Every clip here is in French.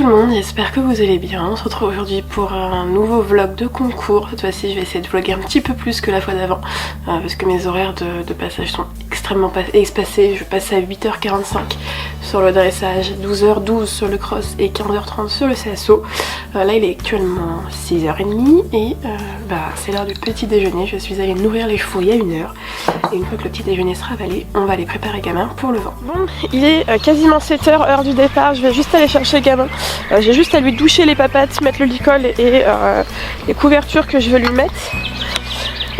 le monde, j'espère que vous allez bien. On se retrouve aujourd'hui pour un nouveau vlog de concours. Cette fois-ci je vais essayer de vlogger un petit peu plus que la fois d'avant parce que mes horaires de passage sont extrêmement espacés. Je passe à 8h45 sur le dressage, 12h12 sur le cross et 15h30 sur le CSO. Là il est actuellement 6h30 et c'est l'heure du petit déjeuner. Je suis allée nourrir les chevaux il y a 1h et une fois que le petit déjeuner sera avalé, on va les préparer gamin pour le vent. Bon, il est quasiment 7h, heure du départ. Je vais juste aller chercher gamin. J'ai juste à lui doucher les papates, mettre le licol et les couvertures que je veux lui mettre.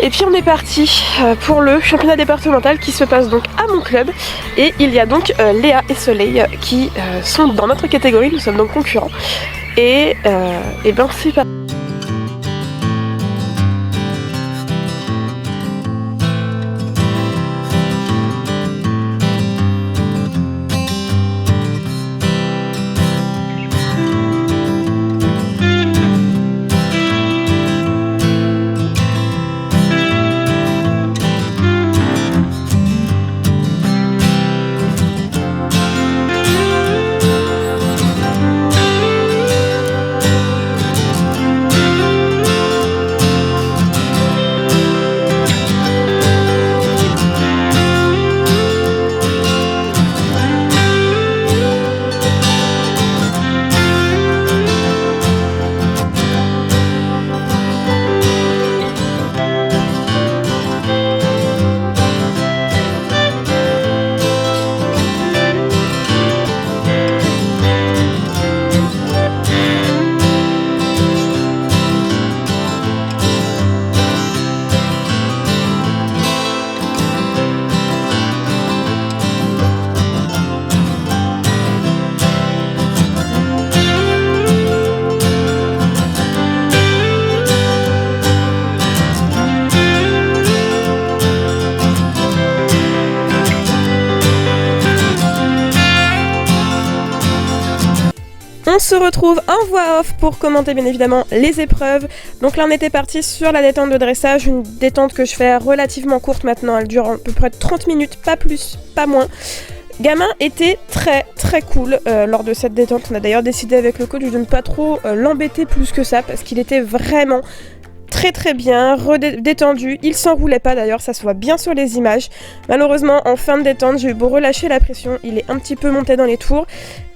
Et puis on est parti pour le championnat départemental qui se passe donc à mon club. Et il y a donc Léa et Soleil qui sont dans notre catégorie, nous sommes donc concurrents. Et ben c'est pas... On se retrouve en voix off pour commenter bien évidemment les épreuves. Donc là on était parti sur la détente de dressage, une détente que je fais relativement courte maintenant, elle dure à peu près 30 minutes, pas plus, pas moins. Gamin était très cool lors de cette détente. On a d'ailleurs décidé avec le coach de ne pas trop l'embêter plus que ça parce qu'il était vraiment très bien, détendu, il s'enroulait pas d'ailleurs, ça se voit bien sur les images. Malheureusement en fin de détente j'ai eu beau relâcher la pression, il est un petit peu monté dans les tours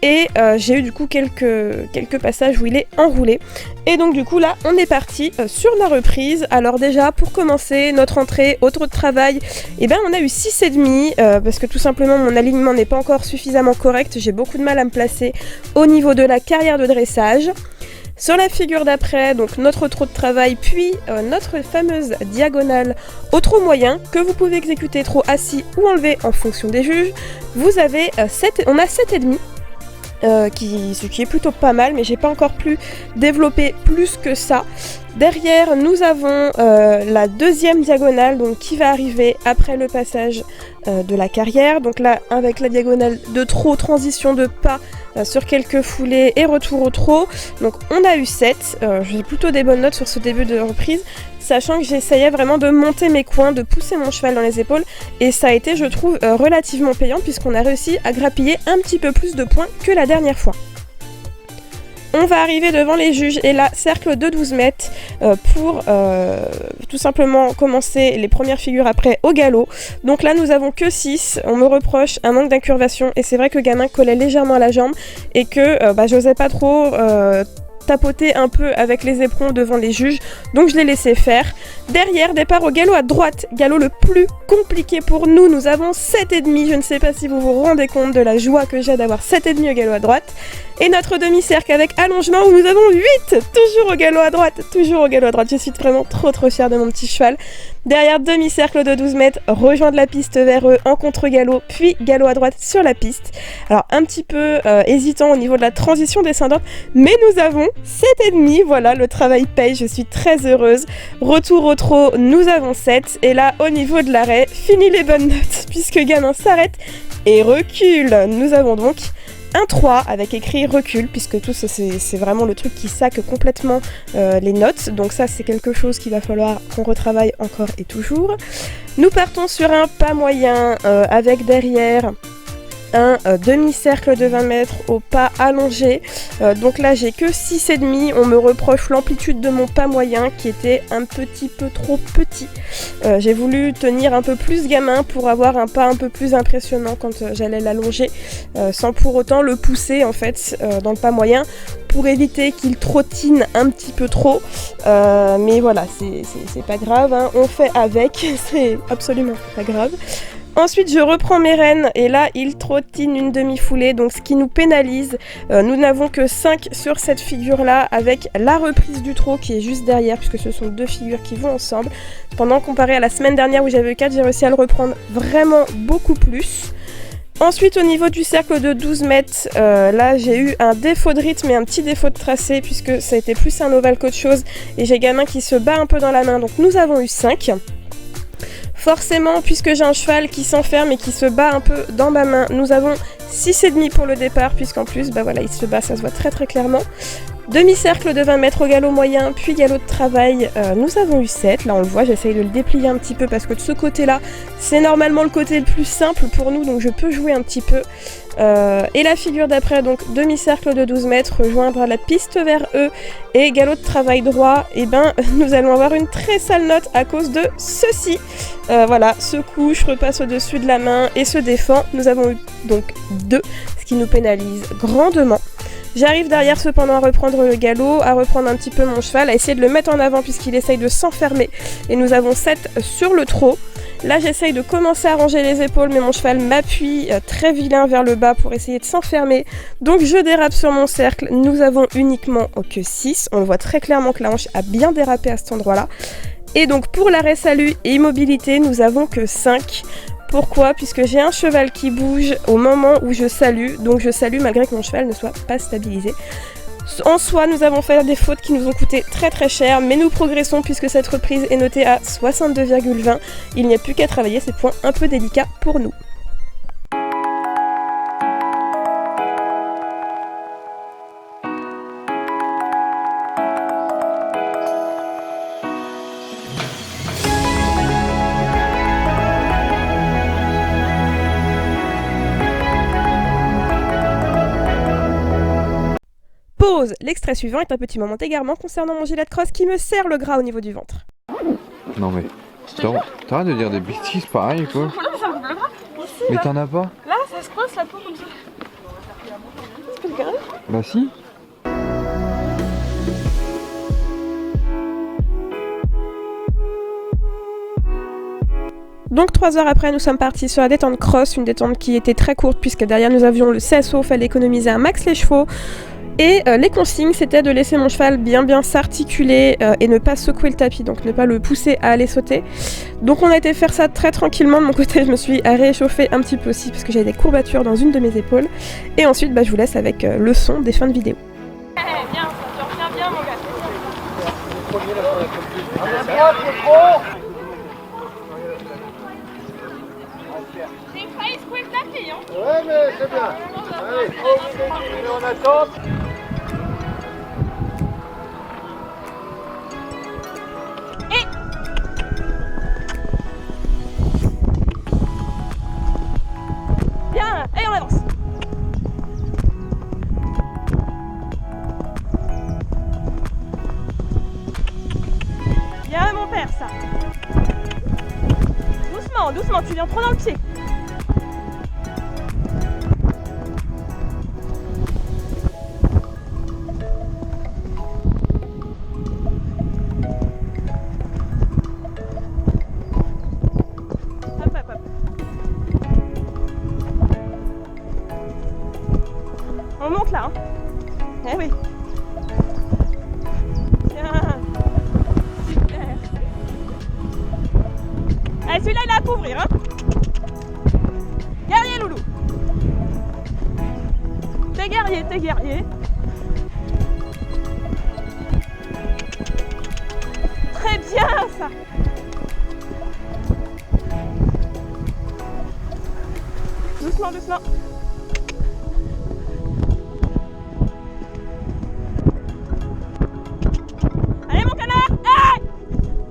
et j'ai eu du coup quelques passages où il est enroulé. Et donc du coup là on est parti sur la reprise. Alors déjà pour commencer notre entrée au trot de travail, on a eu 6,5 parce que tout simplement mon alignement n'est pas encore suffisamment correct, j'ai beaucoup de mal à me placer au niveau de la carrière de dressage. Sur la figure d'après, donc notre trot de travail, puis notre fameuse diagonale au trot moyen que vous pouvez exécuter trot assis ou enlevé en fonction des juges. Vous avez on a 7,5. Ce qui est plutôt pas mal, mais j'ai pas encore pu développer plus que ça. Derrière nous avons la deuxième diagonale donc, qui va arriver après le passage de la carrière. Donc là avec la diagonale de trot, transition de pas sur quelques foulées et retour au trot. Donc on a eu 7, j'ai plutôt des bonnes notes sur ce début de reprise, sachant que j'essayais vraiment de monter mes coins, de pousser mon cheval dans les épaules et ça a été je trouve relativement payant puisqu'on a réussi à grappiller un petit peu plus de points que la dernière fois. On va arriver devant les juges et là, cercle de 12 mètres pour tout simplement commencer les premières figures après au galop. Donc là, nous avons que 6. On me reproche un manque d'incurvation et c'est vrai que gamin collait légèrement à la jambe et que j'osais pas trop tapoter un peu avec les éperons devant les juges, donc je l'ai laissé faire. Derrière, départ au galop à droite, galop le plus compliqué pour nous, nous avons 7,5, je ne sais pas si vous vous rendez compte de la joie que j'ai d'avoir 7,5 au galop à droite. Et notre demi-cercle avec allongement où nous avons 8, toujours au galop à droite, je suis vraiment trop fière de mon petit cheval. Derrière, demi-cercle de 12 mètres, rejoindre la piste vers eux en contre-galop, puis galop à droite sur la piste. Alors un petit peu hésitant au niveau de la transition descendante, mais nous avons 7,5, voilà, le travail paye, je suis très heureuse. Retour au trot, nous avons 7, et là au niveau de l'arrêt, fini les bonnes notes, puisque gamin s'arrête et recule. Nous avons donc un 3 avec écrit recul, puisque tout ça c'est vraiment le truc qui sac complètement les notes, donc ça c'est quelque chose qu'il va falloir qu'on retravaille encore et toujours. Nous partons sur un pas moyen avec derrière un demi-cercle de 20 mètres au pas allongé. Donc là j'ai que 6,5. On me reproche l'amplitude de mon pas moyen qui était un petit peu trop petit. J'ai voulu tenir un peu plus gamin pour avoir un pas un peu plus impressionnant quand j'allais l'allonger, sans pour autant le pousser en fait dans le pas moyen, pour éviter qu'il trottine un petit peu trop. Mais voilà, c'est pas grave, hein. On fait avec, c'est absolument pas grave. Ensuite, je reprends mes rênes et là, il trottine une demi-foulée, donc ce qui nous pénalise. Nous n'avons que 5 sur cette figure-là, avec la reprise du trot qui est juste derrière, puisque ce sont 2 figures qui vont ensemble. Cependant, comparé à la semaine dernière où j'avais eu 4, j'ai réussi à le reprendre vraiment beaucoup plus. Ensuite, au niveau du cercle de 12 mètres, là j'ai eu un défaut de rythme et un petit défaut de tracé, puisque ça a été plus un ovale qu'autre chose, et j'ai gamin qui se bat un peu dans la main, donc nous avons eu 5. Forcément, puisque j'ai un cheval qui s'enferme et qui se bat un peu dans ma main, nous avons 6,5 pour le départ, puisqu'en plus, bah voilà, il se bat, ça se voit très très clairement. Demi-cercle de 20 mètres au galop moyen, puis galop de travail, nous avons eu 7. Là on le voit, j'essaye de le déplier un petit peu parce que de ce côté-là, c'est normalement le côté le plus simple pour nous, donc je peux jouer un petit peu. Et la figure d'après, donc demi-cercle de 12 mètres, rejoindre la piste vers eux et galop de travail droit, et ben nous allons avoir une très sale note à cause de ceci. Voilà, se couche, repasse au-dessus de la main et se défend. Nous avons eu donc 2, ce qui nous pénalise grandement. J'arrive derrière cependant à reprendre le galop, à reprendre un petit peu mon cheval, à essayer de le mettre en avant puisqu'il essaye de s'enfermer. Et nous avons 7 sur le trot. Là j'essaye de commencer à ranger les épaules, mais mon cheval m'appuie très vilain vers le bas pour essayer de s'enfermer. Donc je dérape sur mon cercle. Nous avons uniquement que 6. On le voit très clairement que la hanche a bien dérapé à cet endroit-là. Et donc pour l'arrêt salut et immobilité, nous avons que 5. Pourquoi ? Puisque j'ai un cheval qui bouge au moment où je salue, donc je salue malgré que mon cheval ne soit pas stabilisé. En soi, nous avons fait des fautes qui nous ont coûté très très cher, mais nous progressons puisque cette reprise est notée à 62,20. Il n'y a plus qu'à travailler ces points un peu délicats pour nous. Pause. L'extrait suivant est un petit moment égarement concernant mon gilet de cross qui me serre le gras au niveau du ventre. Non mais, t'arrêtes de dire des bêtises pareilles quoi. Mais t'en as pas? Là, ça se coince la peau comme ça. C'est pas le carré? Bah si. Donc 3 heures après, nous sommes partis sur la détente cross, une détente qui était très courte puisque derrière nous avions le CSO, fallait économiser un max les chevaux. Et les consignes, c'était de laisser mon cheval bien s'articuler et ne pas secouer le tapis, donc ne pas le pousser à aller sauter. Donc on a été faire ça très tranquillement. De mon côté, je me suis réchauffée un petit peu aussi parce que j'avais des courbatures dans une de mes épaules. Et ensuite, je vous laisse avec le son des fins de vidéo. Bien, ça te revient bien, mon gars. J'ai failli secouer le tapis, hein. Ouais, mais c'est bien. Allez, on attend. Bien, et on avance. Bien mon père, ça. Doucement, tu viens trop dans le pied. Hop. On monte là, hein. Eh oui. Bien. Super. Allez, celui-là, il a à couvrir, hein. Guerrier, loulou. T'es guerrier. Très bien, ça. Doucement. Allez, mon canard. Hey,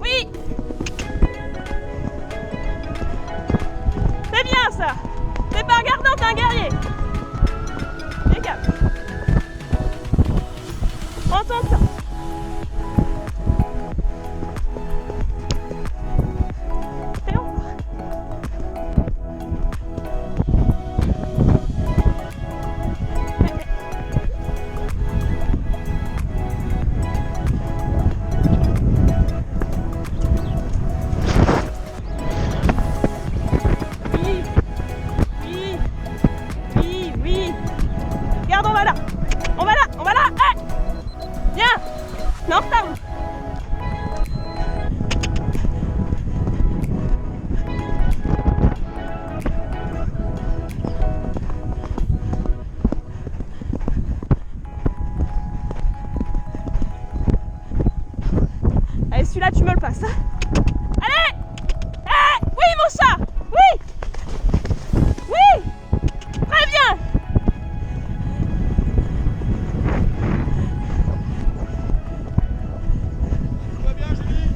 oui. C'est bien, ça. C'est pas regardant, t'es un guerrier. tu me le passes. Allez! Oui, mon chat! Oui! Oui! Très bien! Tout va bien, Julie?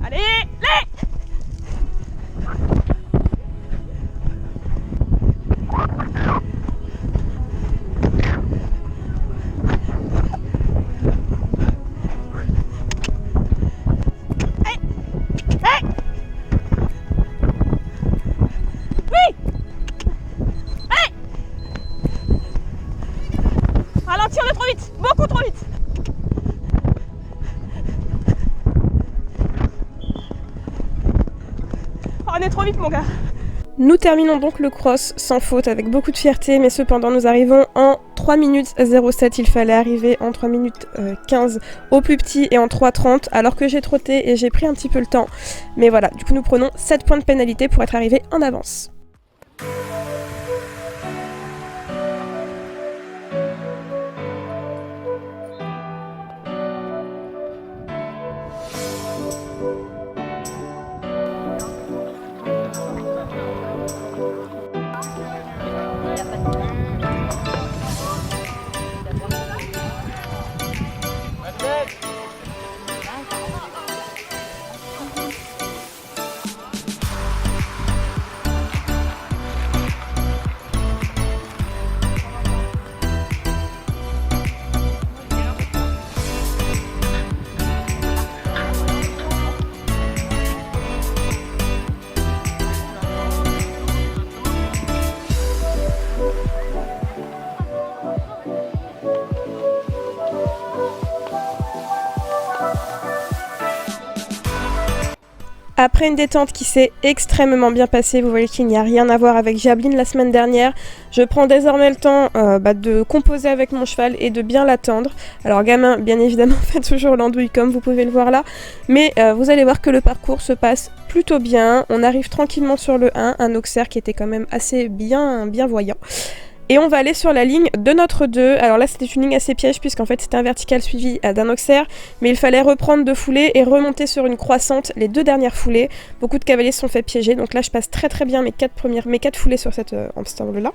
Allez! Allez! Ralentir de trop vite, beaucoup trop vite. Oh, on est trop vite mon gars. Nous terminons donc le cross sans faute avec beaucoup de fierté, mais cependant nous arrivons en 3 minutes 07, il fallait arriver en 3 minutes 15 au plus petit et en 3:30 alors que j'ai trotté et j'ai pris un petit peu le temps. Mais voilà, du coup nous prenons 7 points de pénalité pour être arrivés en avance. Après une détente qui s'est extrêmement bien passée, vous voyez qu'il n'y a rien à voir avec Jablin la semaine dernière, je prends désormais le temps de composer avec mon cheval et de bien l'attendre. Alors gamin, bien évidemment, fait toujours l'andouille comme vous pouvez le voir là, mais vous allez voir que le parcours se passe plutôt bien. On arrive tranquillement sur le 1, un Auxerre qui était quand même assez bien voyant. Et on va aller sur la ligne de notre 2. Alors là c'était une ligne assez piège puisqu'en fait c'était un vertical suivi d'un Auxerre, mais il fallait reprendre 2 foulées et remonter sur une croissante les 2 dernières foulées. Beaucoup de cavaliers se sont fait piéger, donc là je passe très bien mes 4 foulées sur cette ensemble là.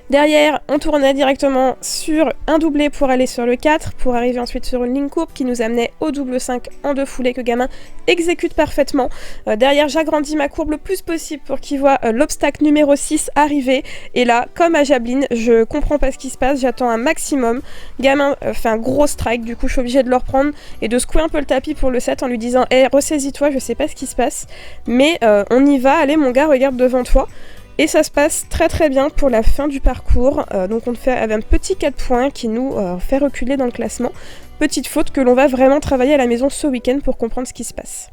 Derrière, on tournait directement sur un doublé pour aller sur le 4, pour arriver ensuite sur une ligne courbe qui nous amenait au double 5 en 2 foulées que gamin exécute parfaitement. Derrière, j'agrandis ma courbe le plus possible pour qu'il voit l'obstacle numéro 6 arriver. Et là, comme à Jablin, je comprends pas ce qui se passe, j'attends un maximum. Gamin fait un gros strike, du coup je suis obligée de le reprendre et de secouer un peu le tapis pour le 7 en lui disant « Hey, ressaisis-toi, je sais pas ce qui se passe, mais on y va, allez mon gars, regarde devant toi ». Et ça se passe très bien pour la fin du parcours, donc on fait avec un petit 4 points qui nous fait reculer dans le classement. Petite faute que l'on va vraiment travailler à la maison ce week-end pour comprendre ce qui se passe.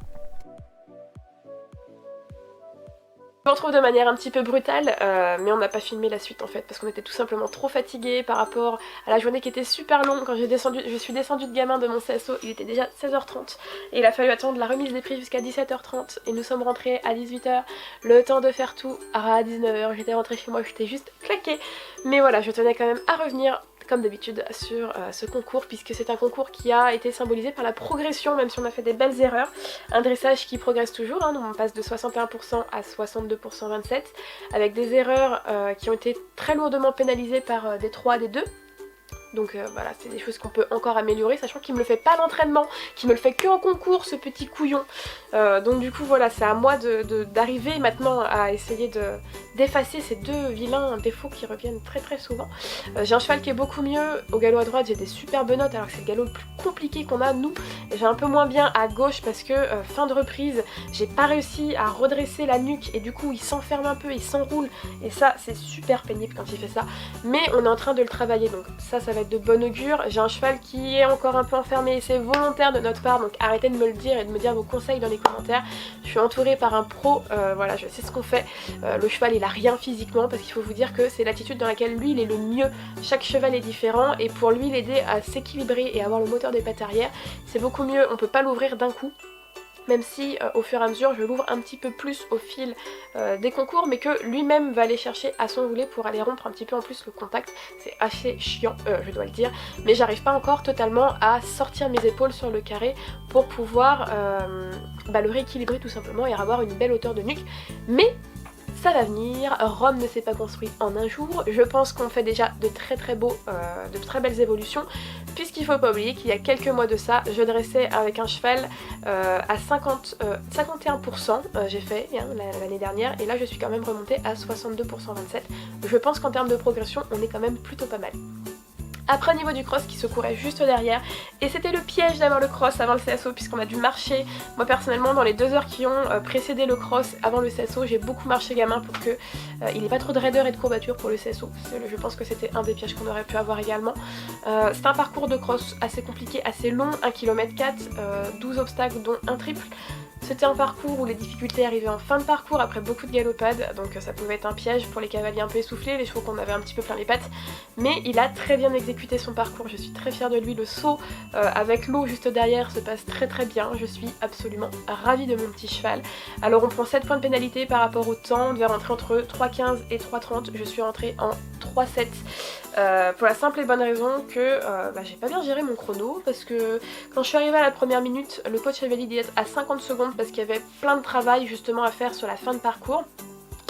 On retrouve de manière un petit peu brutale, mais on n'a pas filmé la suite en fait, parce qu'on était tout simplement trop fatigués par rapport à la journée qui était super longue. Quand je suis descendue de gamin de mon CSO, il était déjà 16h30, et il a fallu attendre la remise des prix jusqu'à 17h30, et nous sommes rentrés à 18h, le temps de faire tout à 19h, j'étais rentrée chez moi, j'étais juste claquée, mais voilà, je tenais quand même à revenir comme d'habitude sur ce concours, puisque c'est un concours qui a été symbolisé par la progression, même si on a fait des belles erreurs. Un dressage qui progresse toujours, hein, donc on passe de 61% à 62% 27, avec des erreurs qui ont été très lourdement pénalisées par des 3, des 2. Donc voilà, c'est des choses qu'on peut encore améliorer, sachant qu'il me le fait pas à l'entraînement, qu'il me le fait que en concours, ce petit couillon. Donc du coup voilà, c'est à moi d'arriver maintenant à essayer d'effacer ces 2 vilains défauts qui reviennent très souvent. J'ai un cheval qui est beaucoup mieux, au galop à droite j'ai des superbes notes alors que c'est le galop le plus compliqué qu'on a nous. J'ai un peu moins bien à gauche parce que fin de reprise, j'ai pas réussi à redresser la nuque et du coup il s'enferme un peu, il s'enroule et ça c'est super pénible quand il fait ça. Mais on est en train de le travailler, donc ça va être de bon augure. J'ai un cheval qui est encore un peu enfermé et c'est volontaire de notre part, donc arrêtez de me le dire et de me dire vos conseils dans les commentaires. Je suis entourée par un pro, voilà, je sais ce qu'on fait. Le cheval il a rien physiquement parce qu'il faut vous dire que c'est l'attitude dans laquelle lui il est le mieux. Chaque cheval est différent et pour lui l'aider à s'équilibrer et avoir le moteur des pattes arrière, c'est beaucoup mieux. On peut pas l'ouvrir d'un coup. même si au fur et à mesure je l'ouvre un petit peu plus au fil des concours, mais que lui-même va aller chercher à s'enrouler pour aller rompre un petit peu en plus le contact. C'est assez chiant, je dois le dire, mais j'arrive pas encore totalement à sortir mes épaules sur le carré pour pouvoir le rééquilibrer tout simplement et avoir une belle hauteur de nuque. Mais ça va venir, Rome ne s'est pas construit en un jour, je pense qu'on fait déjà de très belles évolutions, puisqu'il faut pas oublier qu'il y a quelques mois de ça, je dressais avec un cheval à 51%, j'ai fait l'année dernière, et là je suis quand même remontée à 62%, 27%. Je pense qu'en termes de progression, on est quand même plutôt pas mal. Après, au niveau du cross qui se courait juste derrière, et c'était le piège d'avoir le cross avant le CSO puisqu'on a dû marcher. Moi personnellement, dans les 2 heures qui ont précédé le cross avant le CSO, j'ai beaucoup marché gamin pour que il n'ait pas trop de raideur et de courbature pour le CSO. Je pense que c'était un des pièges qu'on aurait pu avoir également. C'est un parcours de cross assez compliqué, assez long, 1,4 km, 12 obstacles dont un triple. C'était un parcours où les difficultés arrivaient en fin de parcours après beaucoup de galopades, donc ça pouvait être un piège pour les cavaliers un peu essoufflés, les chevaux qu'on avait un petit peu plein les pattes, mais il a très bien exécuté son parcours, je suis très fière de lui. Le saut avec l'eau juste derrière se passe très très bien, je suis absolument ravie de mon petit cheval. Alors on prend 7 points de pénalité par rapport au temps, on devait rentrer entre 3,15 et 3,30, je suis rentrée en 3,7. Pour la simple et bonne raison que j'ai pas bien géré mon chrono, parce que quand je suis arrivée à la première minute, le coach avait dit d'être à 50 secondes parce qu'il y avait plein de travail justement à faire sur la fin de parcours.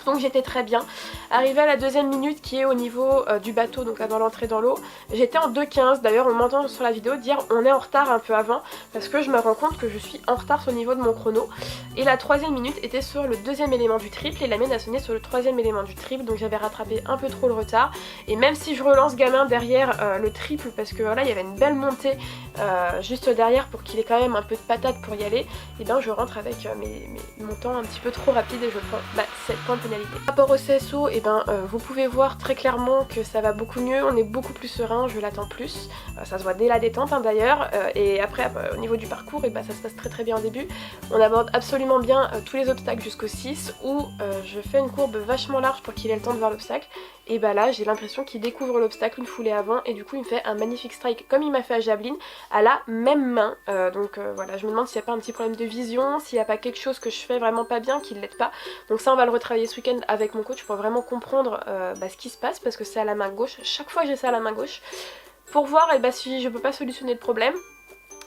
Donc j'étais très bien. Arrivée à la deuxième minute qui est au niveau du bateau, donc avant l'entrée dans l'eau, j'étais en 2,15. D'ailleurs on m'entend sur la vidéo dire on est en retard un peu avant, parce que je me rends compte que je suis en retard sur le niveau de mon chrono. Et la troisième minute était sur le deuxième élément du triple et la mienne a sonné sur le troisième élément du triple, donc j'avais rattrapé un peu trop le retard. Et même si je relance gamin derrière le triple, parce que voilà il y avait une belle montée juste derrière pour qu'il ait quand même un peu de patate pour y aller, et bien je rentre avec mon temps un petit peu trop rapide et je prends 7 points de pénalité. Par rapport au CSO, vous pouvez voir très clairement que ça va beaucoup mieux, on est beaucoup plus serein, je l'attends plus, ça se voit dès la détente d'ailleurs, et après au niveau du parcours, ça se passe très très bien au début. On aborde absolument bien tous les obstacles jusqu'au 6 où je fais une courbe vachement large pour qu'il ait le temps de voir l'obstacle, et là j'ai l'impression qu'il découvre l'obstacle une foulée avant et du coup il me fait un magnifique strike comme il m'a fait à Javelin à la même main. Voilà, je me demande s'il n'y a pas un petit problème de vision, s'il n'y a pas quelque chose que je fais vraiment pas bien, qu'il ne l'aide pas. Donc ça on va le retravailler ce week-end avec mon coach pour vraiment comprendre ce qui se passe, parce que c'est à la main gauche, chaque fois j'ai ça à la main gauche, pour voir si je peux pas solutionner le problème.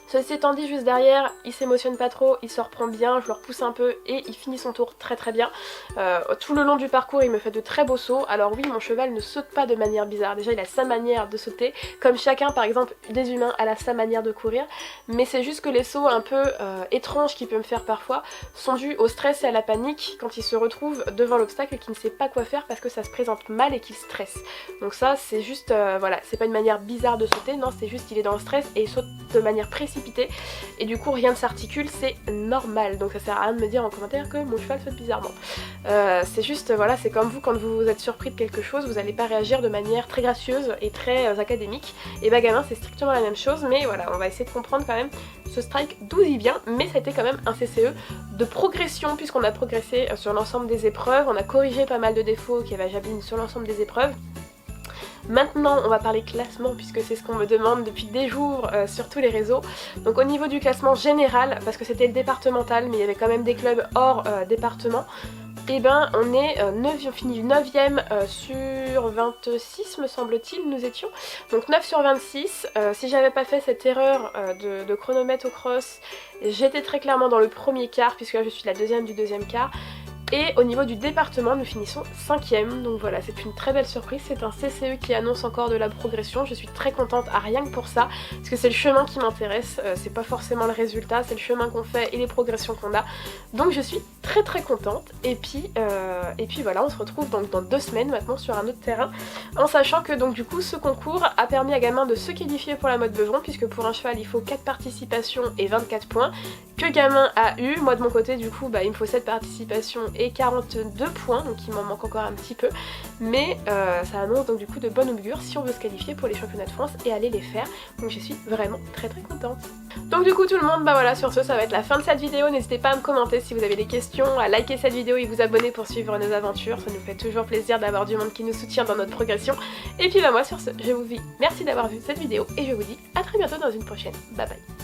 Ceci étant dit, juste derrière, il s'émotionne pas trop, il se reprend bien, je le repousse un peu et il finit son tour très très bien. Tout le long du parcours, il me fait de très beaux sauts. Alors oui, mon cheval ne saute pas de manière bizarre. Déjà, il a sa manière de sauter, comme chacun, par exemple, des humains, a sa manière de courir. Mais c'est juste que les sauts un peu étranges qu'il peut me faire parfois sont dus au stress et à la panique quand il se retrouve devant l'obstacle et qu'il ne sait pas quoi faire parce que ça se présente mal et qu'il stresse. Donc ça, c'est juste, voilà, c'est pas une manière bizarre de sauter, non, c'est juste qu'il est dans le stress et il saute de manière précipitée. Et du coup rien ne s'articule, c'est normal, donc ça sert à rien de me dire en commentaire que mon cheval saute bizarrement. C'est juste, voilà, c'est comme vous, quand vous êtes surpris de quelque chose, vous n'allez pas réagir de manière très gracieuse et très académique. Et gamin c'est strictement la même chose, mais voilà, on va essayer de comprendre quand même ce strike d'où il vient, mais ça a été quand même un CCE de progression puisqu'on a progressé sur l'ensemble des épreuves, on a corrigé pas mal de défauts qu'il y avait à Javelin sur l'ensemble des épreuves. Maintenant on va parler classement puisque c'est ce qu'on me demande depuis des jours sur tous les réseaux. Donc au niveau du classement général, parce que c'était le départemental mais il y avait quand même des clubs hors département, on est on finit 9ème sur 26 me semble-t-il, nous étions. Donc 9 sur 26, si j'avais pas fait cette erreur de chronomètre au cross, j'étais très clairement dans le premier quart puisque là je suis la deuxième du deuxième quart. Et au niveau du département, nous finissons 5ème, donc voilà, c'est une très belle surprise, c'est un CCE qui annonce encore de la progression, je suis très contente à rien que pour ça, parce que c'est le chemin qui m'intéresse, c'est pas forcément le résultat, c'est le chemin qu'on fait et les progressions qu'on a, donc je suis très très contente, et puis voilà, on se retrouve donc dans 2 semaines maintenant sur un autre terrain, en sachant que donc du coup ce concours a permis à Gamin de se qualifier pour la mode Beuvron, puisque pour un cheval il faut 4 participations et 24 points, que Gamin a eu, moi de mon côté du coup il me faut 7 participations et 42 points, donc il m'en manque encore un petit peu, mais ça annonce donc du coup de bon augure si on veut se qualifier pour les championnats de France et aller les faire, donc je suis vraiment très très contente. Donc du coup tout le monde, voilà, sur ce ça va être la fin de cette vidéo, n'hésitez pas à me commenter si vous avez des questions, à liker cette vidéo et vous abonner pour suivre nos aventures, ça nous fait toujours plaisir d'avoir du monde qui nous soutient dans notre progression, et puis moi sur ce, je vous dis merci d'avoir vu cette vidéo et je vous dis à très bientôt dans une prochaine, bye bye.